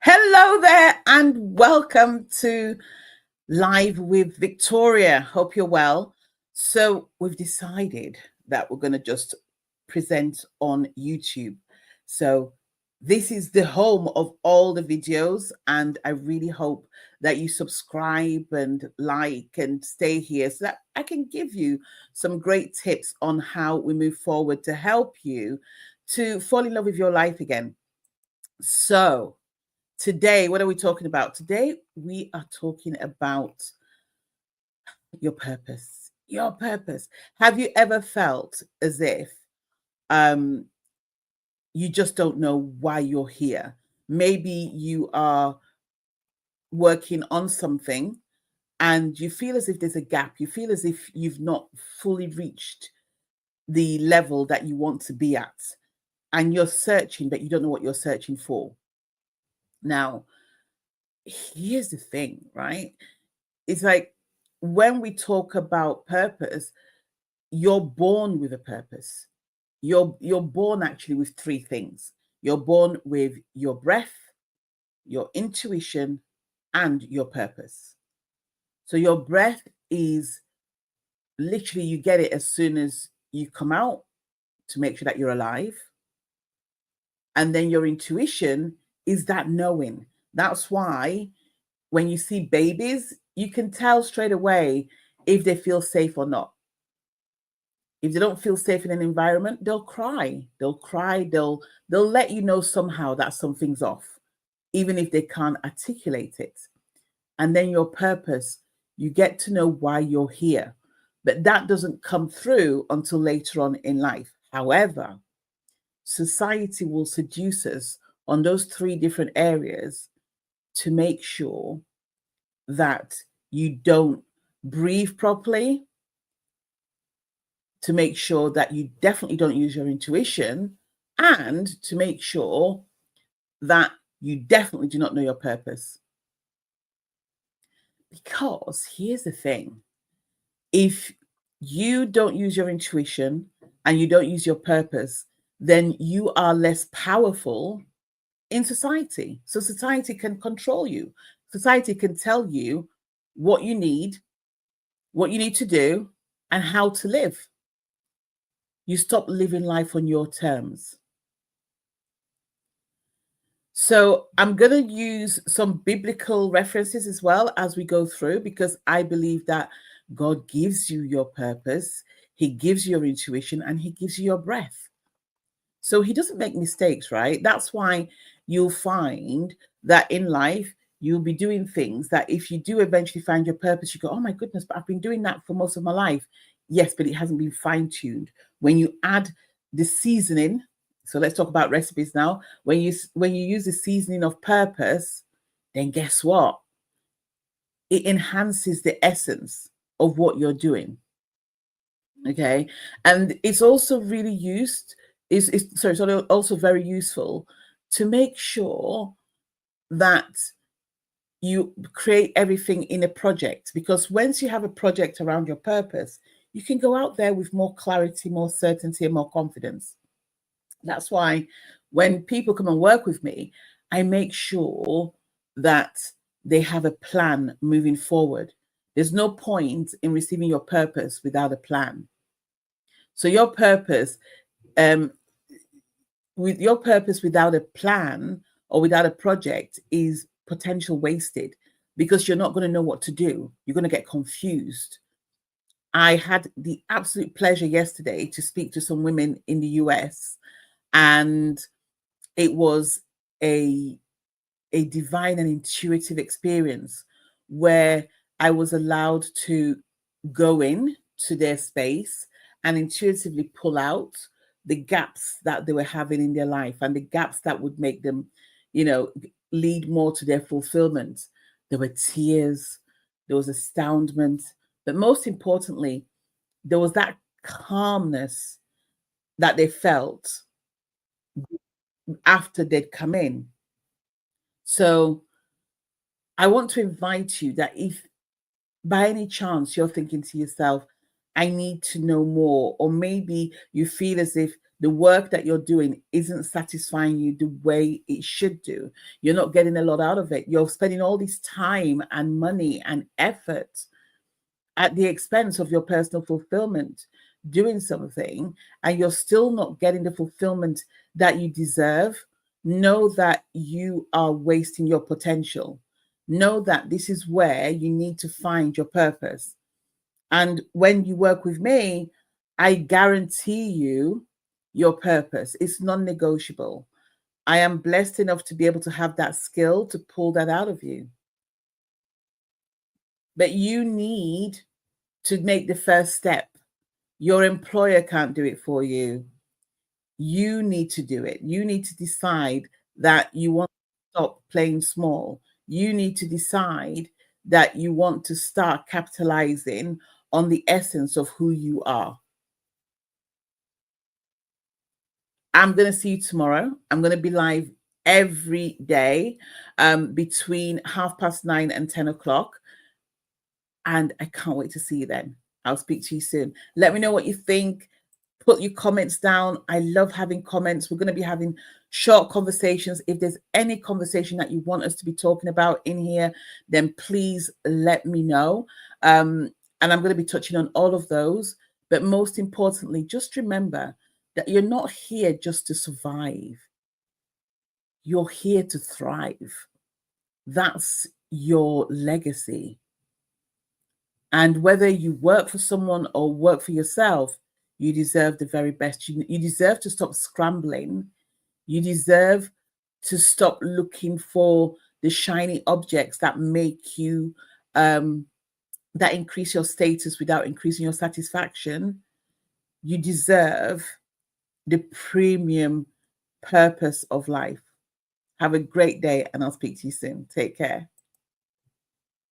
Hello there, and welcome to Live with Victoria. Hope you're well. So, we've decided that we're going to just present on YouTube. So, this is the home of all the videos, and I really hope that you subscribe and like and stay here so that I can give you some great tips on how we move forward to help you to fall in love with your life again. So, today, what are we talking about? Today, we are talking about your purpose. Your purpose. Have you ever felt as if um, you just don't know why you're here? Maybe you are working on something and you feel as if there's a gap. You feel as if you've not fully reached the level that you want to be at. And you're searching, but you don't know what you're searching for. Now, here's the thing, right? It's like when we talk about purpose, you're born with a purpose. You're born actually with three things. You're born with your breath, your intuition, and your purpose. So your breath is literally you get it as soon as you come out to make sure that you're alive. And then your intuition is that knowing. That's why when you see babies, you can tell straight away if they feel safe or not. If they don't feel safe in an environment, they'll cry. They'll cry. They'll let you know somehow that something's off, even if they can't articulate it. And then your purpose, you get to know why you're here. But that doesn't come through until later on in life. However, society will seduce us on those three different areas to make sure that you don't breathe properly, to make sure that you definitely don't use your intuition, and to make sure that you definitely do not know your purpose. Because here's the thing, if you don't use your intuition and you don't use your purpose, then you are less powerful in society. So society can control you. Society can tell you what you need to do, and how to live. You stop living life on your terms. So I'm going to use some biblical references as well as we go through, because I believe that God gives you your purpose, He gives you your intuition, and He gives you your breath. So He doesn't make mistakes, right? That's why you'll find that in life, you'll be doing things that if you do eventually find your purpose, you go, oh my goodness, but I've been doing that for most of my life. Yes, but it hasn't been fine-tuned. When you add the seasoning, so let's talk about recipes now. When you use the seasoning of purpose, then guess what? It enhances the essence of what you're doing. Okay, and it's also really used. It's also very useful to make sure that you create everything in a project, because once you have a project around your purpose, you can go out there with more clarity, more certainty, and more confidence. That's why when people come and work with me, I make sure that they have a plan moving forward. There's no point in receiving your purpose without a plan. So your purpose, with your purpose without a plan or without a project, is potential wasted, because you're not going to know what to do. You're going to get confused. I had the absolute pleasure yesterday to speak to some women in the US, and it was a divine and intuitive experience where I was allowed to go in to their space and intuitively pull out the gaps that they were having in their life, and the gaps that would make them, lead more to their fulfillment. There were tears, there was astoundment, but most importantly, there was that calmness that they felt after they'd come in. So I want to invite you that if by any chance you're thinking to yourself, I need to know more, or maybe you feel as if the work that you're doing isn't satisfying you the way it should do. You're not getting a lot out of it. You're spending all this time and money and effort at the expense of your personal fulfillment doing something, and you're still not getting the fulfillment that you deserve. Know that you are wasting your potential. Know that this is where you need to find your purpose. And when you work with me, I guarantee you your purpose. It's non negotiable. I am blessed enough to be able to have that skill to pull that out of you. But you need to make the first step. Your employer can't do it for you. You need to do it. You need to decide that you want to stop playing small. You need to decide that you want to start capitalizing on the essence of who you are. I'm going to see you tomorrow. I'm going to be live every day between 9:30 and 10 o'clock. And I can't wait to see you then. I'll speak to you soon. Let me know what you think. Put your comments down. I love having comments. We're going to be having short conversations. If there's any conversation that you want us to be talking about in here, then please let me know. And I'm going to be touching on all of those. But most importantly, just remember that you're not here just to survive. You're here to thrive. That's your legacy. And whether you work for someone or work for yourself, you deserve the very best. You deserve to stop scrambling. You deserve to stop looking for the shiny objects that make you, that increase your status without increasing your satisfaction. You deserve the premium purpose of life. Have a great day, and I'll speak to you soon. Take care.